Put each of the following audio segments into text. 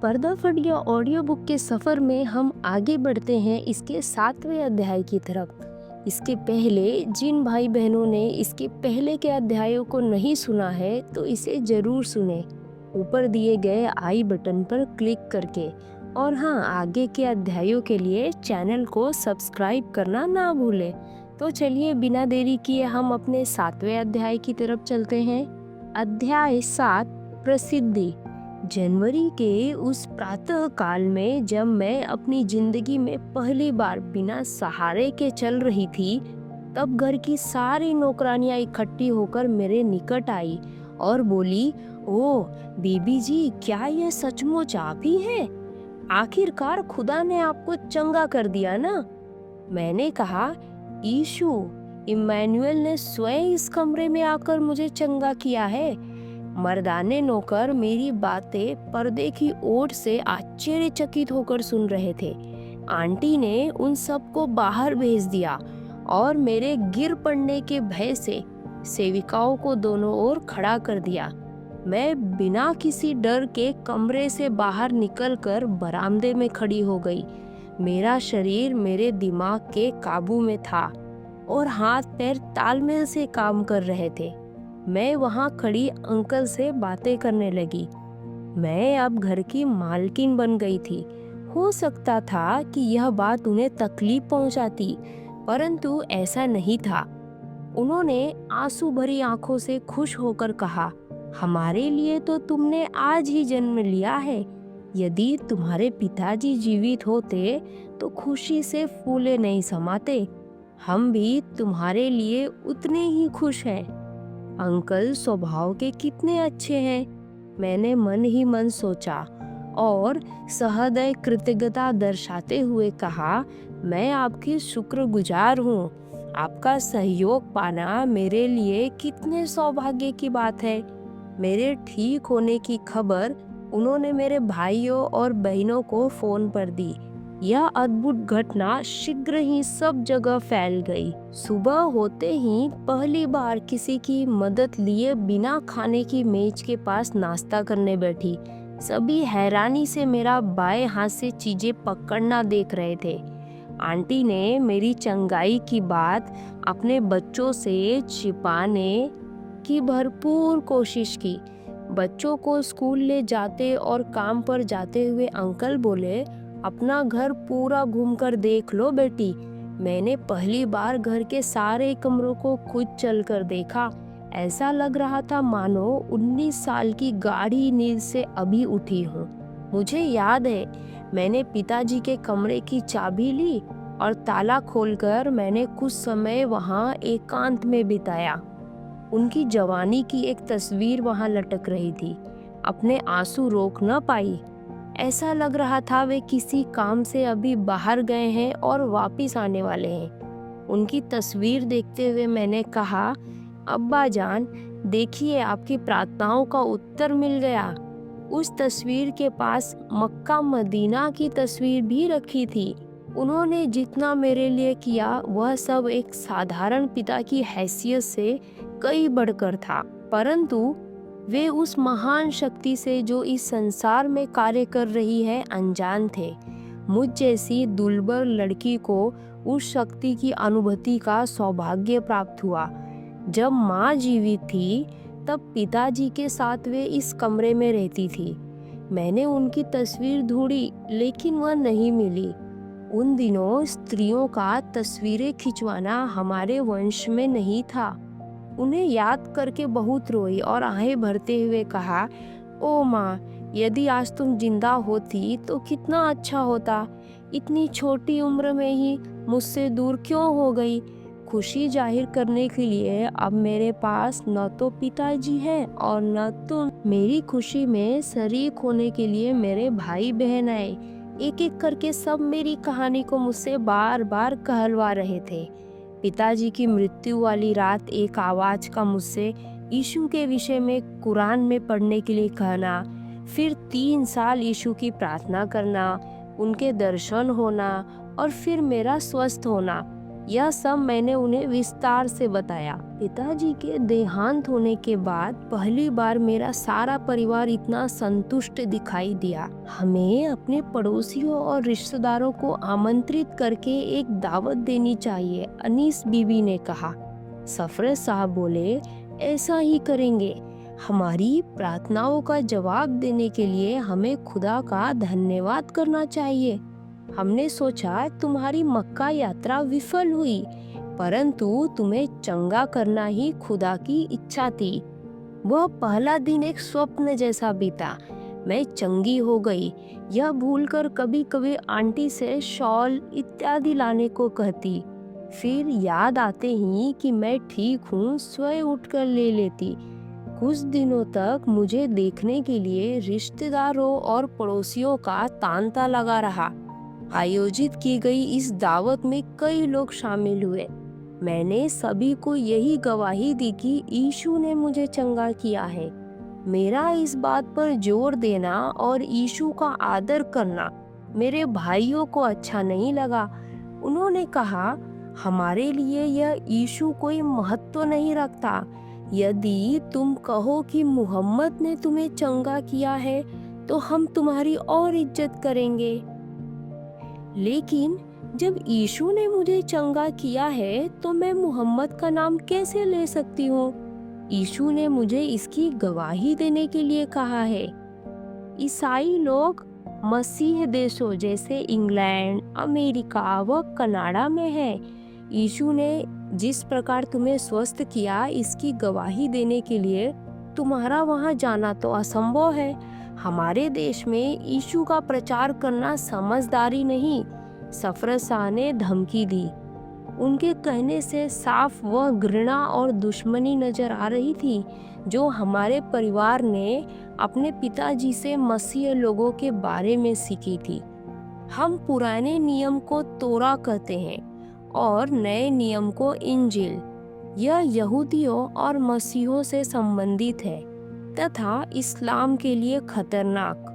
पर्दा फट गया ऑडियो बुक के सफ़र में हम आगे बढ़ते हैं इसके 7वें अध्याय की तरफ। इसके पहले जिन भाई बहनों ने इसके पहले के अध्यायों को नहीं सुना है तो इसे ज़रूर सुने, ऊपर दिए गए आई बटन पर क्लिक करके। और हाँ, आगे के अध्यायों के लिए चैनल को सब्सक्राइब करना ना भूलें। तो चलिए बिना देरी किए हम अपने 7वें अध्याय की तरफ चलते हैं। अध्याय 7, प्रसिद्धि। जनवरी के उस प्रातः काल में जब मैं अपनी जिंदगी में पहली बार बिना सहारे के चल रही थी, तब घर की सारी नौकरानियां इकट्ठी होकर मेरे निकट आई और बोली, ओह बीबी जी, क्या ये सचमुच आप ही हैं? आखिरकार खुदा ने आपको चंगा कर दिया ना। मैंने कहा, यीशु इम्मानुएल ने स्वयं इस कमरे में आकर मुझे चंगा किया है। मर्दाने नौकर मेरी बातें पर्दे की ओर से आश्चर्यचकित होकर सुन रहे थे। आंटी ने उन सबको बाहर भेज दिया और मेरे गिर पड़ने के भय से सेविकाओं को दोनों ओर खड़ा कर दिया। मैं बिना किसी डर के कमरे से बाहर निकलकर बरामदे में खड़ी हो गई। मेरा शरीर मेरे दिमाग के काबू में था और हाथ पैर तालमेल से काम कर रहे थे। मैं वहां खड़ी अंकल से बातें करने लगी। मैं अब घर की मालकिन बन गई थी। हो सकता था कि यह बात उन्हें तकलीफ पहुंचाती, परंतु ऐसा नहीं था। उन्होंने आंसू भरी आंखों से खुश होकर कहा, हमारे लिए तो तुमने आज ही जन्म लिया है। यदि तुम्हारे पिताजी जीवित होते तो खुशी से फूले नहीं समाते। हम भी तुम्हारे लिए उतने ही खुश हैं। अंकल स्वभाव के कितने अच्छे हैं, मैंने मन ही मन सोचा और सहृदय कृतज्ञता दर्शाते हुए कहा, मैं आपकी शुक्रगुजार हूँ। आपका सहयोग पाना मेरे लिए कितने सौभाग्य की बात है। मेरे ठीक होने की खबर उन्होंने मेरे भाइयों और बहनों को फोन पर दी। यह अद्भुत घटना शीघ्र ही सब जगह फैल गई। सुबह होते ही पहली बार किसी की मदद लिए बिना खाने की मेज के पास नाश्ता करने बैठी। सभी हैरानी से मेरा बाएं हाथ से चीजें पकड़ना देख रहे थे। आंटी ने मेरी चंगाई की बात अपने बच्चों से छिपाने की भरपूर कोशिश की। बच्चों को स्कूल ले जाते और काम पर जाते हुए अंकल बोले, अपना घर पूरा घूमकर देख लो बेटी। मैंने पहली बार घर के सारे कमरों को खुद चलकर देखा। ऐसा लग रहा था मानो 19 साल की गाढ़ी नींद से अभी उठी हूँ। मुझे याद है, मैंने पिताजी के कमरे की चाबी ली और ताला खोलकर मैंने कुछ समय वहाँ एकांत में बिताया। उनकी जवानी की एक तस्वीर वहाँ लटक रही थी। अपने आंसू रोक न पाई। ऐसा लग रहा था वे किसी काम से अभी बाहर गए हैं और वापिस आने वाले हैं। उनकी तस्वीर देखते हुए मैंने कहा, अब्बा जान, देखिए आपकी प्रार्थनाओं का उत्तर मिल गया। उस तस्वीर के पास मक्का मदीना की तस्वीर भी रखी थी। उन्होंने जितना मेरे लिए किया वह सब एक साधारण पिता की हैसियत से कई बढ़कर था, परंतु वे उस महान शक्ति से जो इस संसार में कार्य कर रही है अनजान थे। मुझ जैसी दुर्बल लड़की को उस शक्ति की अनुभूति का सौभाग्य प्राप्त हुआ। जब माँ जीवित थी तब पिताजी के साथ वे इस कमरे में रहती थी। मैंने उनकी तस्वीर ढूंढी लेकिन वह नहीं मिली। उन दिनों स्त्रियों का तस्वीरें खिंचवाना हमारे वंश में नहीं था। उन्हें याद करके बहुत रोई और आहें भरते हुए कहा, ओ माँ, यदि आज तुम जिंदा होती तो कितना अच्छा होता। इतनी छोटी उम्र में ही मुझसे दूर क्यों हो गई? खुशी जाहिर करने के लिए अब मेरे पास न तो पिताजी हैं और न तो मेरी खुशी में शरीक होने के लिए मेरे भाई बहन आए। एक एक करके सब मेरी कहानी को मुझसे बार बार कहलवा रहे थे। पिताजी की मृत्यु वाली रात एक आवाज का मुझसे यीशु के विषय में कुरान में पढ़ने के लिए कहना, फिर 3 साल यीशु की प्रार्थना करना, उनके दर्शन होना और फिर मेरा स्वस्थ होना। यह सब मैंने उन्हें विस्तार से बताया। पिताजी के देहांत होने के बाद पहली बार मेरा सारा परिवार इतना संतुष्ट दिखाई दिया। हमें अपने पड़ोसियों और रिश्तेदारों को आमंत्रित करके एक दावत देनी चाहिए, अनीस बीबी ने कहा। सरफराज साहब बोले, ऐसा ही करेंगे। हमारी प्रार्थनाओं का जवाब देने के लिए हमें खुदा का धन्यवाद करना चाहिए। हमने सोचा तुम्हारी मक्का यात्रा विफल हुई, परंतु तुम्हें चंगा करना ही खुदा की इच्छा थी। वह पहला दिन एक स्वप्न जैसा बीता। मैं चंगी हो गई, यह भूलकर कभी कभी आंटी से शॉल इत्यादि लाने को कहती। फिर याद आते ही कि मैं ठीक हूँ स्वयं उठकर ले लेती। कुछ दिनों तक मुझे देखने के लिए रिश्तेदारों और पड़ोसियों का तांता लगा रहा। आयोजित की गई इस दावत में कई लोग शामिल हुए। मैंने सभी को यही गवाही दी कि यीशु ने मुझे चंगा किया है। मेरा इस बात पर जोर देना और यीशु का आदर करना मेरे भाइयों को अच्छा नहीं लगा। उन्होंने कहा, हमारे लिए यह यीशु कोई महत्व नहीं रखता। यदि तुम कहो कि मोहम्मद ने तुम्हें चंगा किया है तो हम तुम्हारी और इज्जत करेंगे। लेकिन जब यीशु ने मुझे चंगा किया है तो मैं मोहम्मद का नाम कैसे ले सकती हूँ? यीशु ने मुझे इसकी गवाही देने के लिए कहा है। ईसाई लोग मसीह देशों जैसे इंग्लैंड, अमेरिका व कनाडा में हैं। यीशु ने जिस प्रकार तुम्हें स्वस्थ किया, इसकी गवाही देने के लिए तुम्हारा वहां जाना तो असंभव है। हमारे देश में यीशु का प्रचार करना समझदारी नहीं, सरफराज शाह ने धमकी दी। उनके कहने से साफ वह घृणा और दुश्मनी नजर आ रही थी जो हमारे परिवार ने अपने पिताजी से मसीह लोगों के बारे में सीखी थी। हम पुराने नियम को तोरा कहते हैं और नए नियम को इंजील। यह यहूदियों और मसीहों से संबंधित है तथा इस्लाम के लिए खतरनाक।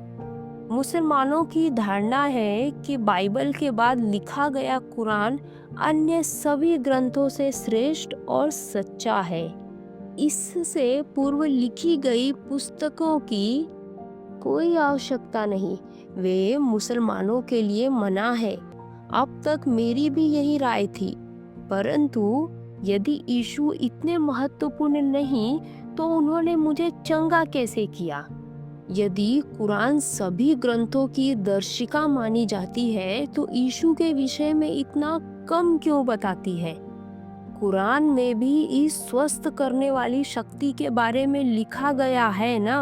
मुसलमानों की धारणा है कि बाइबल के बाद लिखा गया कुरान अन्य सभी ग्रंथों से श्रेष्ठ और सच्चा है। इससे पूर्व लिखी गई पुस्तकों की कोई आवश्यकता नहीं, वे मुसलमानों के लिए मना है। अब तक मेरी भी यही राय थी, परंतु यदि यीशु इतने महत्वपूर्ण नहीं तो उन्होंने मुझे चंगा कैसे किया? यदि कुरान सभी ग्रंथों की दर्शिका मानी जाती है तो यीशु के विषय में इतना कम क्यों बताती है? कुरान में भी इस स्वस्थ करने वाली शक्ति के बारे में लिखा गया है ना।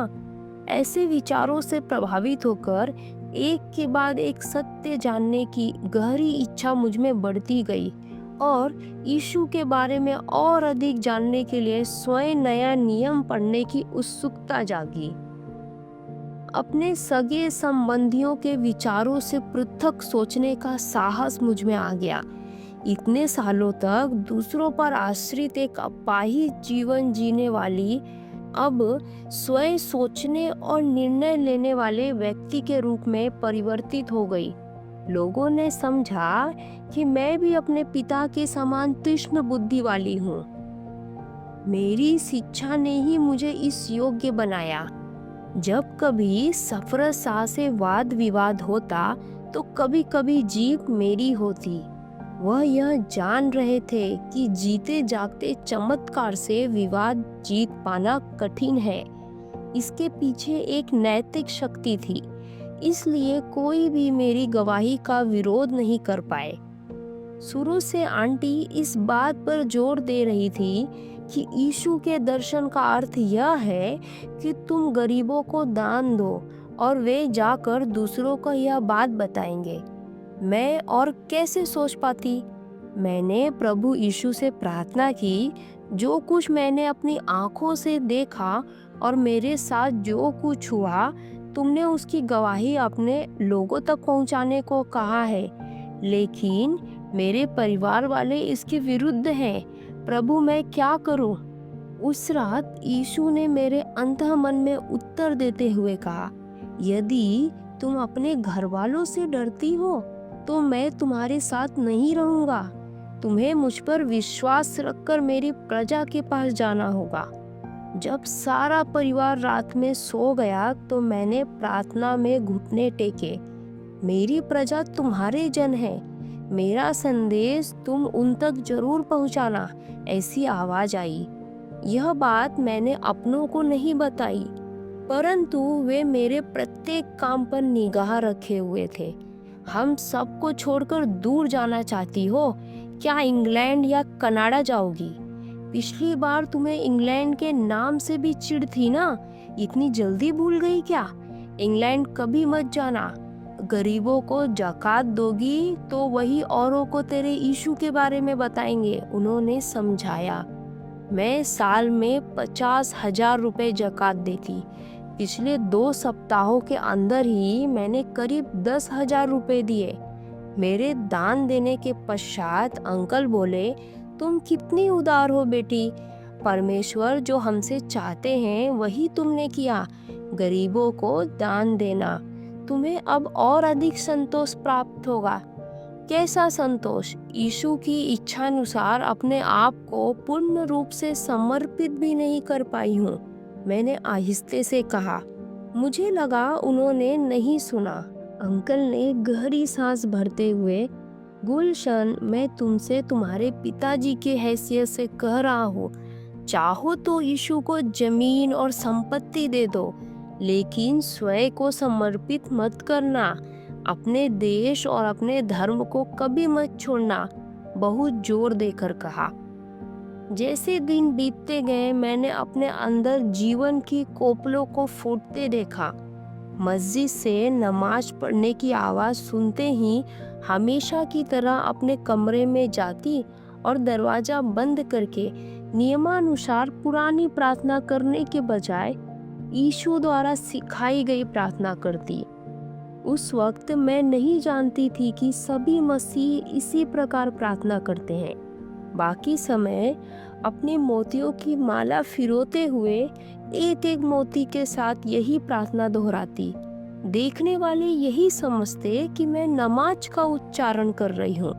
ऐसे विचारों से प्रभावित होकर एक के बाद एक सत्य जानने की गहरी इच्छा मुझ में बढ़ती गई और यीशु के बारे में और अधिक जानने के लिए स्वयं नया नियम पढ़ने की उत्सुकता जागी। अपने सगे संबंधियों के विचारों से पृथक सोचने का साहस मुझ में आ गया। इतने सालों तक दूसरों पर आश्रित एक अपाहिज जीवन जीने वाली अब स्वयं सोचने और निर्णय लेने वाले व्यक्ति के रूप में परिवर्तित हो गई। लोगों ने समझा कि मैं भी अपने पिता के समान तीक्ष्ण बुद्धि वाली हूँ। मेरी शिक्षा ने ही मुझे इस योग्य बनाया। जब कभी सरफराज शाह से वाद विवाद होता तो कभी कभी जीत मेरी होती। वह यह जान रहे थे कि जीते जागते चमत्कार से विवाद जीत पाना कठिन है। इसके पीछे एक नैतिक शक्ति थी, इसलिए कोई भी मेरी गवाही का विरोध नहीं कर पाए। शुरू से आंटी इस बात पर जोर दे रही थी कि यीशु के दर्शन का अर्थ यह है कि तुम गरीबों को दान दो और वे जाकर दूसरों को यह बात बताएंगे। मैं और कैसे सोच पाती? मैंने प्रभु यीशु से प्रार्थना की, जो कुछ मैंने अपनी आंखों से देखा और मेरे साथ जो कुछ हुआ, तुमने उसकी गवाही अपने लोगों तक पहुंचाने को कहा है, लेकिन मेरे परिवार वाले इसके विरुद्ध हैं। प्रभु, मैं क्या करूं? उस रात यीशु ने मेरे अंतःमन में उत्तर देते हुए कहा, यदि तुम अपने घर वालों से डरती हो तो मैं तुम्हारे साथ नहीं रहूंगा। तुम्हें मुझ पर विश्वास रखकर मेरी प्रजा के पास जाना होगा। जब सारा परिवार रात में सो गया तो मैंने प्रार्थना में घुटने टेके। मेरी प्रजा तुम्हारे जन है, मेरा संदेश तुम उन तक जरूर पहुंचाना, ऐसी आवाज आई। यह बात मैंने अपनों को नहीं बताई, परंतु वे मेरे प्रत्येक काम पर निगाह रखे हुए थे। हम सबको छोड़कर दूर जाना चाहती हो? क्या इंग्लैंड या कनाडा जाओगी? पिछली बार तुम्हें इंग्लैंड के नाम से भी चिढ़ थी ना, इतनी जल्दी भूल गई क्या? इंग्लैंड कभी मत जाना। गरीबों को ज़कात दोगी तो वही औरों को तेरे यीशु के बारे में बताएंगे, उन्होंने समझाया। मैं साल में 50,000 रुपए ज़कात देती। पिछले 2 सप्ताहों के अंदर ही मैंने करीब 10,000 रुपए दिए। मेरे दान देने के पश्चात अंकल बोले, तुम कितनी उदार हो बेटी, परमेश्वर जो हमसे चाहते हैं वही तुमने किया, गरीबों को दान देना। तुम्हें अब और अधिक संतोष प्राप्त होगा। कैसा संतोष? यीशु की इच्छानुसार अपने आप को पूर्ण रूप से समर्पित भी नहीं कर पाई हूँ, मैंने आहिस्ते से कहा। मुझे लगा उन्होंने नहीं सुना। अंकल ने गहरी सांस भरते हुए, गुलशन, मैं तुमसे तुम्हारे पिताजी के हैसियत से कह रहा हूँ, चाहो तो यीशु को जमीन और संपत्ति दे दो, लेकिन स्वयं को समर्पित मत करना। अपने देश और अपने धर्म को कभी मत छोड़ना, बहुत जोर देकर कहा। जैसे दिन बीतते गए मैंने अपने अंदर जीवन की कोपलों को फूटते देखा। मस्जिद से नमाज पढ़ने की आवाज़ सुनते ही हमेशा की तरह अपने कमरे में जाती और दरवाज़ा बंद करके नियमानुसार पुरानी प्रार्थना करने के बजाय यीशु द्वारा सिखाई गई प्रार्थना करती। उस वक्त मैं नहीं जानती थी कि सभी मसीह इसी प्रकार प्रार्थना करते हैं। बाकी समय अपने मोतियों की माला फिरोते हुए एक एक मोती के साथ यही प्रार्थना दोहराती। देखने वाले यही समझते कि मैं नमाज का उच्चारण कर रही हूँ।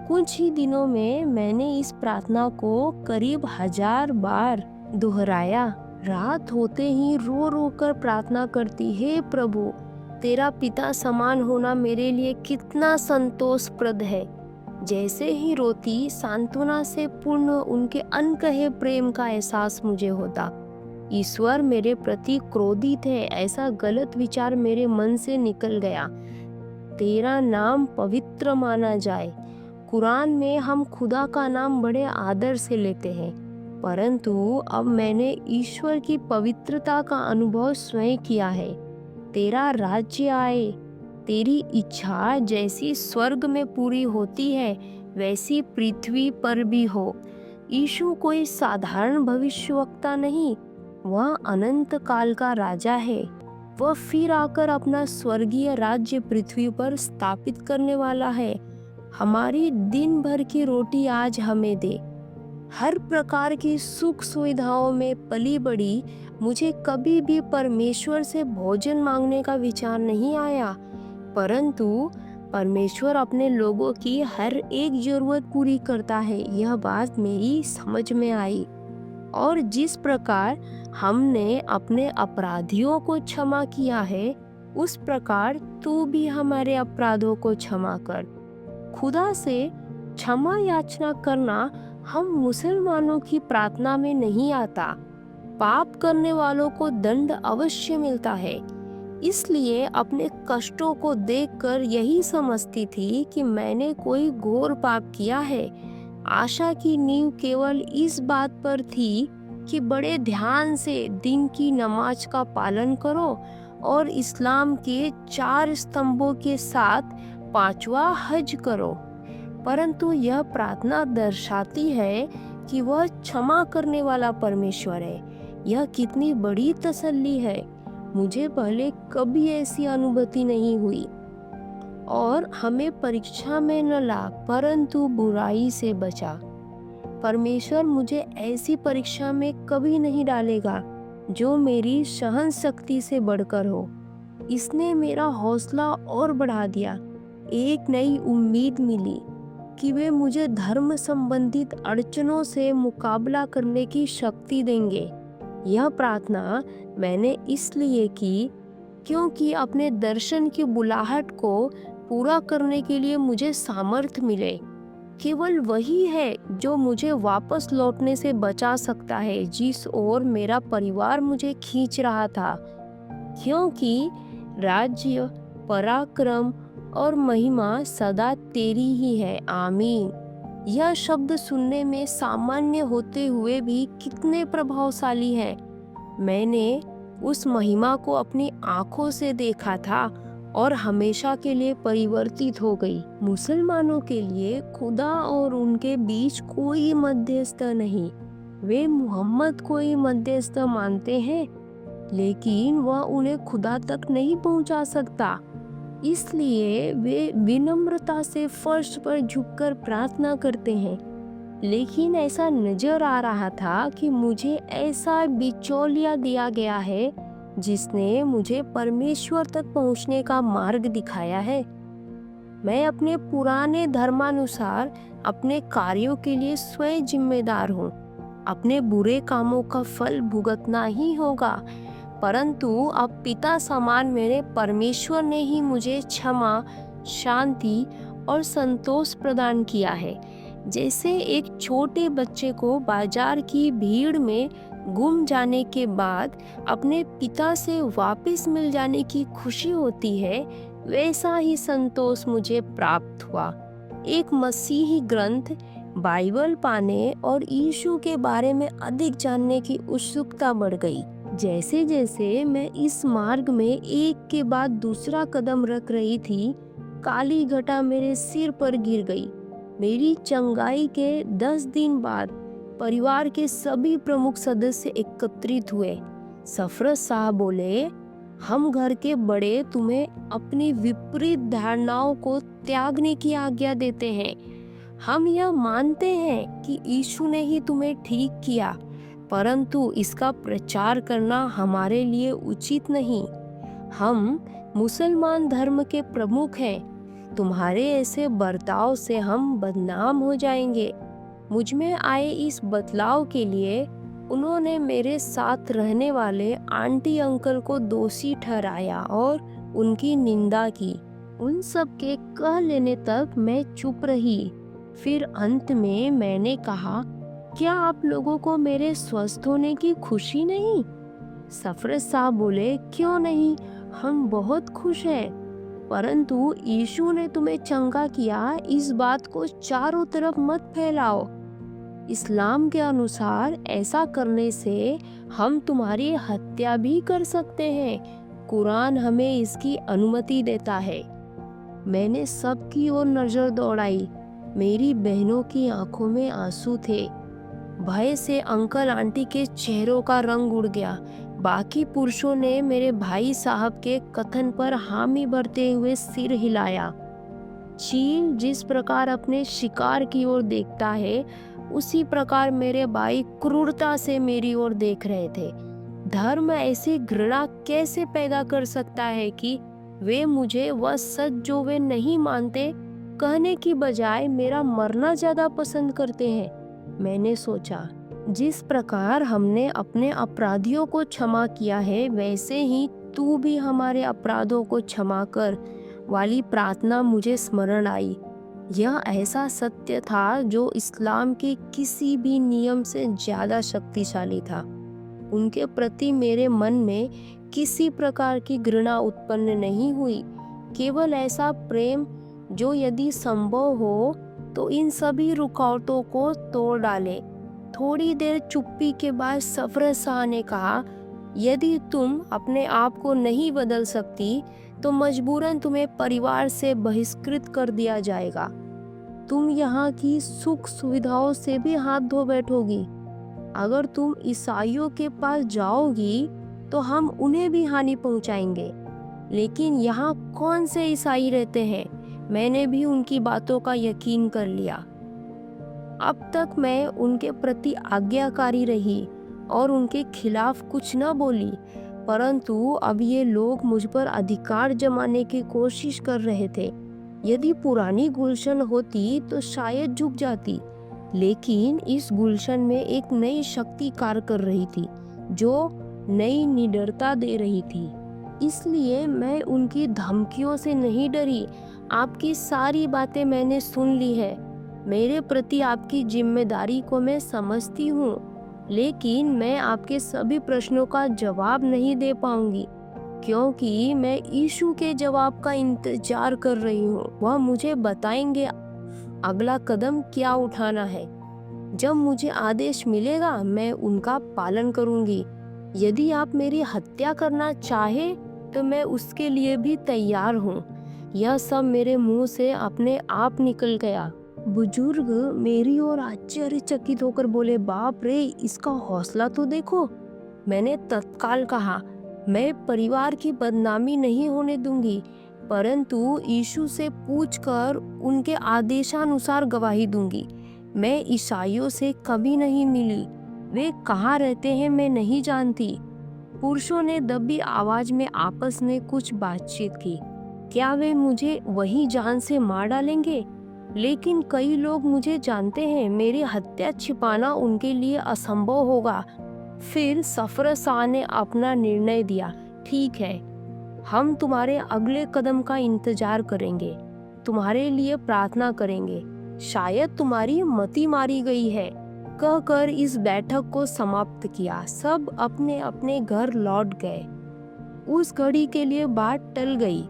कुछ ही दिनों में मैंने इस प्रार्थना को करीब 1000 बार दोहराया। रात होते ही रो रो कर प्रार्थना करती, हे प्रभु, तेरा पिता समान होना मेरे लिए कितना संतोषप्रद है। जैसे ही रोती, सांत्वना से पूर्ण उनके अनकहे प्रेम का एहसास मुझे होता। ईश्वर मेरे प्रति क्रोधित है, ऐसा गलत विचार मेरे मन से निकल गया। तेरा नाम पवित्र माना जाए। कुरान में हम खुदा का नाम बड़े आदर से लेते हैं, परंतु अब मैंने ईश्वर की पवित्रता का अनुभव स्वयं किया है। तेरा राज्य आए, तेरी इच्छा जैसी स्वर्ग में पूरी होती है वैसी पृथ्वी पर भी हो। यीशु कोई साधारण भविष्यवक्ता नहीं, वह अनंत काल का राजा है। वह फिर आकर अपना स्वर्गीय राज्य पृथ्वी पर स्थापित करने वाला है। हमारी दिन भर की रोटी आज हमें दे। हर प्रकार की सुख सुविधाओं में पली बड़ी मुझे कभी भी परमेश्वर से भोजन मांगने का विचार नहीं आया, परंतु परमेश्वर अपने लोगों की हर एक जरूरत पूरी करता है, यह बात मेरी समझ में आई। और जिस प्रकार हमने अपने अपराधियों को क्षमा किया है, उस प्रकार तू भी हमारे अपराधों को क्षमा कर। खुदा से क्षमा याचना करना हम मुसलमानों की प्रार्थना में नहीं आता। पाप करने वालों को दंड अवश्य मिलता है। इसलिए अपने कष्टों को देखकर यही समझती थी कि मैंने कोई घोर पाप किया है। आशा की नींव केवल इस बात पर थी कि बड़े ध्यान से दिन की नमाज का पालन करो और इस्लाम के 4 स्तंभों के साथ 5वां हज करो। परंतु यह प्रार्थना दर्शाती है कि वह क्षमा करने वाला परमेश्वर है। यह कितनी बड़ी तसल्ली है। मुझे पहले कभी ऐसी अनुभूति नहीं हुई। और हमें परीक्षा में न ला, परंतु बुराई से बचा। परमेश्वर मुझे ऐसी परीक्षा में कभी नहीं डालेगा जो मेरी सहन शक्ति से बढ़कर हो। इसने मेरा हौसला और बढ़ा दिया। एक नई उम्मीद मिली। कि वे मुझे धर्म संबंधित अड़चनों से मुकाबला करने की शक्ति देंगे। यह प्रार्थना मैंने इसलिए की क्योंकि अपने दर्शन की बुलाहट को पूरा करने के लिए मुझे सामर्थ्य मिले। केवल वही है जो मुझे वापस लौटने से बचा सकता है जिस ओर मेरा परिवार मुझे खींच रहा था, क्योंकि राज्य, पराक्रम और महिमा सदा तेरी ही है। आमीन। यह शब्द सुनने में सामान्य होते हुए भी कितने प्रभावशाली हैं। मैंने उस महिमा को अपनी आंखों से देखा था और हमेशा के लिए परिवर्तित हो गई। मुसलमानों के लिए खुदा और उनके बीच कोई मध्यस्थ नहीं। वे मोहम्मद को ही मध्यस्थ मानते हैं, लेकिन वह उन्हें खुदा तक नहीं पहुंचा सकता। इसलिए वे विनम्रता से फर्श पर झुककर प्रार्थना करते हैं। लेकिन ऐसा नजर आ रहा था कि मुझे ऐसा बिचौलिया दिया गया है जिसने मुझे परमेश्वर तक पहुंचने का मार्ग दिखाया है। मैं अपने पुराने धर्मानुसार अपने कार्यों के लिए स्वयं जिम्मेदार हूँ। अपने बुरे कामों का फल भुगतना ही होगा, परंतु अब पिता समान मेरे परमेश्वर ने ही मुझे क्षमा, शांति और संतोष प्रदान किया है। जैसे एक छोटे बच्चे को बाजार की भीड़ में गुम जाने के बाद अपने पिता से वापस मिल जाने की खुशी होती है, वैसा ही संतोष मुझे प्राप्त हुआ। एक मसीही ग्रंथ बाइबल पाने और यीशु के बारे में अधिक जानने की उत्सुकता बढ़ गई। जैसे जैसे मैं इस मार्ग में एक के बाद दूसरा कदम रख रही थी, काली घटा मेरे सिर पर गिर गई। मेरी चंगाई के 10 दिन बाद परिवार के सभी प्रमुख सदस्य एकत्रित हुए। सफरत साहब बोले, हम घर के बड़े तुम्हें अपनी विपरीत धारणाओं को त्यागने की आज्ञा देते हैं। हम यह मानते हैं कि यीशु ने ही तुम्हें ठीक किया, परंतु इसका प्रचार करना हमारे लिए उचित नहीं। हम मुसलमान धर्म के प्रमुख हैं। तुम्हारे ऐसे बर्ताव से हम बदनाम हो जाएंगे। मुझ में आए इस बदलाव के लिए उन्होंने मेरे साथ रहने वाले आंटी अंकल को दोषी ठहराया और उनकी निंदा की। उन सब के कह लेने तक मैं चुप रही। फिर अंत में मैंने कहा, क्या आप लोगों को मेरे स्वस्थ होने की खुशी नहीं? सफरत साहब बोले, क्यों नहीं, हम बहुत खुश हैं। परंतु यीशु ने तुम्हें चंगा किया, इस बात को चारों तरफ मत फैलाओ। इस्लाम के अनुसार ऐसा करने से हम तुम्हारी हत्या भी कर सकते हैं। कुरान हमें इसकी अनुमति देता है। मैंने सबकी ओर नजर दौड़ाई। मेरी बहनों की आंखों में आंसू थे। भय से अंकल आंटी के चेहरों का रंग उड़ गया। बाकी पुरुषों ने मेरे भाई साहब के कथन पर हामी भरते हुए सिर हिलाया। चील जिस प्रकार अपने शिकार की ओर देखता है, उसी प्रकार मेरे भाई क्रूरता से मेरी ओर देख रहे थे। धर्म ऐसी घृणा कैसे पैदा कर सकता है कि वे मुझे वह सच जो वे नहीं मानते कहने की बजाय मेरा मरना ज्यादा पसंद करते हैं। मैंने सोचा, जिस प्रकार हमने अपने अपराधियों को क्षमा किया है, वैसे ही तू भी हमारे अपराधों को क्षमा कर वाली प्रार्थना मुझे स्मरण आई। यह ऐसा सत्य था जो इस्लाम के किसी भी नियम से ज्यादा शक्तिशाली था। उनके प्रति मेरे मन में किसी प्रकार की घृणा उत्पन्न नहीं हुई, केवल ऐसा प्रेम जो यदि संभव हो तो इन सभी रुकावटों को तोड़ डाले। थोड़ी देर चुप्पी के बाद सफरत शाह ने कहा, यदि तुम अपने आप को नहीं बदल सकती तो मजबूरन तुम्हें परिवार से बहिष्कृत कर दिया जाएगा। तुम यहाँ की सुख सुविधाओं से भी हाथ धो बैठोगी। अगर तुम ईसाइयों के पास जाओगी तो हम उन्हें भी हानि पहुँचाएंगे। लेकिन यहाँ कौन से ईसाई रहते हैं? मैंने भी उनकी बातों का यकीन कर लिया। अब तक मैं उनके प्रति आज्ञाकारी रही और उनके खिलाफ कुछ न बोली, परंतु अब ये लोग मुझ पर अधिकार जमाने की कोशिश कर रहे थे। यदि पुरानी गुलशन होती तो शायद झुक जाती, लेकिन इस गुलशन में एक नई शक्ति कार्य कर रही थी जो नई निडरता दे रही थी। इसलिए मैं उनकी धमकियों से नहीं डरी। आपकी सारी बातें मैंने सुन ली है। मेरे प्रति आपकी जिम्मेदारी को मैं समझती हूँ, लेकिन मैं आपके सभी प्रश्नों का जवाब नहीं दे पाऊंगी, क्योंकि मैं यीशु के जवाब का इंतजार कर रही हूँ। वह मुझे बताएंगे अगला कदम क्या उठाना है। जब मुझे आदेश मिलेगा मैं उनका पालन करूंगी। यदि आप मेरी हत्या करना चाहे तो मैं उसके लिए भी तैयार हूँ। यह सब मेरे मुंह से अपने आप निकल गया। बुजुर्ग मेरी ओर आश्चर्यचकित होकर बोले, बाप रे, इसका हौसला तो देखो। मैंने तत्काल कहा, मैं परिवार की बदनामी नहीं होने दूंगी, परंतु यीशु से पूछकर उनके आदेशानुसार गवाही दूंगी। मैं ईसाइयों से कभी नहीं मिली, वे कहाँ रहते हैं मैं नहीं जानती। पुरुषों ने दबी आवाज में आपस में कुछ बातचीत की। क्या वे मुझे वही जान से मार डालेंगे? लेकिन कई लोग मुझे जानते हैं, मेरी हत्या छिपाना उनके लिए असंभव होगा। फिर सफरशाह ने अपना निर्णय दिया, ठीक है, हम तुम्हारे अगले कदम का इंतजार करेंगे, तुम्हारे लिए प्रार्थना करेंगे, शायद तुम्हारी मति मारी गई है। कहकर इस बैठक को समाप्त किया। सब अपने अपने घर लौट गए। उस घड़ी के लिए बात टल गई,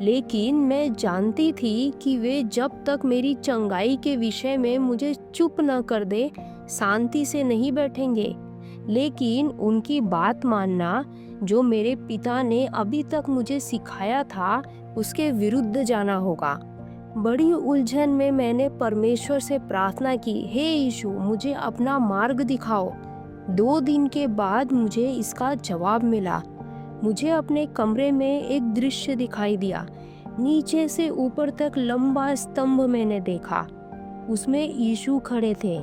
लेकिन मैं जानती थी कि वे जब तक मेरी चंगाई के विषय में मुझे चुप न कर दे, शांति से नहीं बैठेंगे। लेकिन उनकी बात मानना, जो मेरे पिता ने अभी तक मुझे सिखाया था, उसके विरुद्ध जाना होगा। बड़ी उलझन में मैंने परमेश्वर से प्रार्थना की, हे यीशु, मुझे अपना मार्ग दिखाओ। 2 दिन के बाद मुझे इसका जवाब मिला। मुझे अपने कमरे में एक दृश्य दिखाई दिया। नीचे से ऊपर तक लंबा स्तंभ मैंने देखा। उसमें यीशु खड़े थे।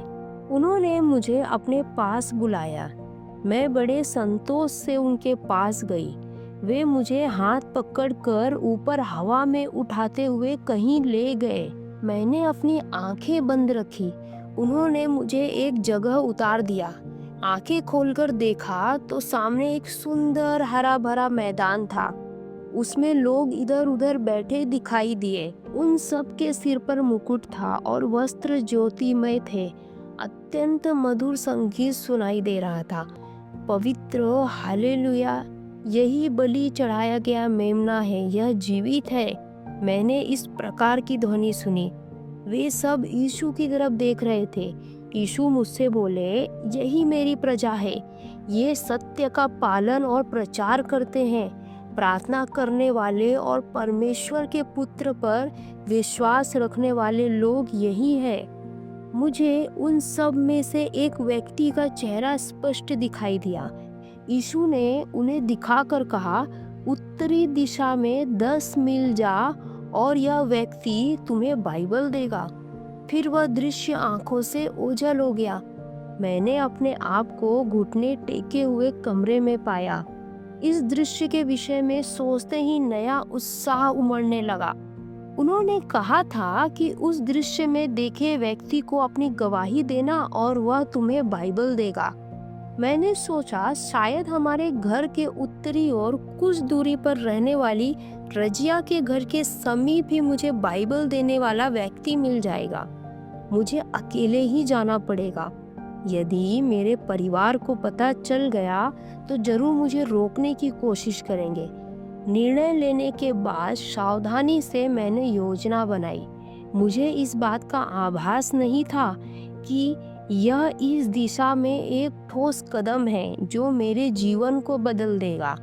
उन्होंने मुझे अपने पास बुलाया। मैं बड़े संतोष से उनके पास गई। वे मुझे हाथ पकड़कर ऊपर हवा में उठाते हुए कहीं ले गए। मैंने अपनी आंखें बंद रखी। उन्होंने मुझे एक जगह उतार दिया। आंखें खोलकर देखा तो सामने एक सुंदर हरा भरा मैदान था। उसमें लोग इधर उधर बैठे दिखाई दिए। उन सब के सिर पर मुकुट था और वस्त्र ज्योतिमय थे। अत्यंत मधुर संगीत सुनाई दे रहा था, पवित्र हालेलुया, यही बलि चढ़ाया गया मेमना है, यह जीवित है। मैंने इस प्रकार की ध्वनि सुनी। वे सब यीशु की तरफ देख रहे थे। यीशु मुझसे बोले, यही मेरी प्रजा है, ये सत्य का पालन और प्रचार करते हैं। प्रार्थना करने वाले और परमेश्वर के पुत्र पर विश्वास रखने वाले लोग यही है। मुझे उन सब में से एक व्यक्ति का चेहरा स्पष्ट दिखाई दिया। यीशु ने उन्हें दिखाकर कहा, उत्तरी दिशा में 10 मील जा और यह व्यक्ति तुम्हें बाइबल देगा। फिर वह दृश्य आंखों से ओझल हो गया। मैंने अपने आप को घुटने टेके हुए कमरे में पाया। इस दृश्य के विषय में सोचते ही नया उत्साह उमड़ने लगा। उन्होंने कहा था कि उस दृश्य में देखे व्यक्ति को अपनी गवाही देना और वह तुम्हें बाइबल देगा। मैंने सोचा शायद हमारे घर के उत्तरी ओर कुछ दूरी पर रहने वाली रजिया के घर के समीप ही मुझे बाइबल देने वाला व्यक्ति मिल जाएगा। मुझे अकेले ही जाना पड़ेगा। यदि मेरे परिवार को पता चल गया तो जरूर मुझे रोकने की कोशिश करेंगे। निर्णय लेने के बाद सावधानी से मैंने योजना बनाई। मुझे इस बात का आभास नहीं था कि यह इस दिशा में एक ठोस कदम है जो मेरे जीवन को बदल देगा।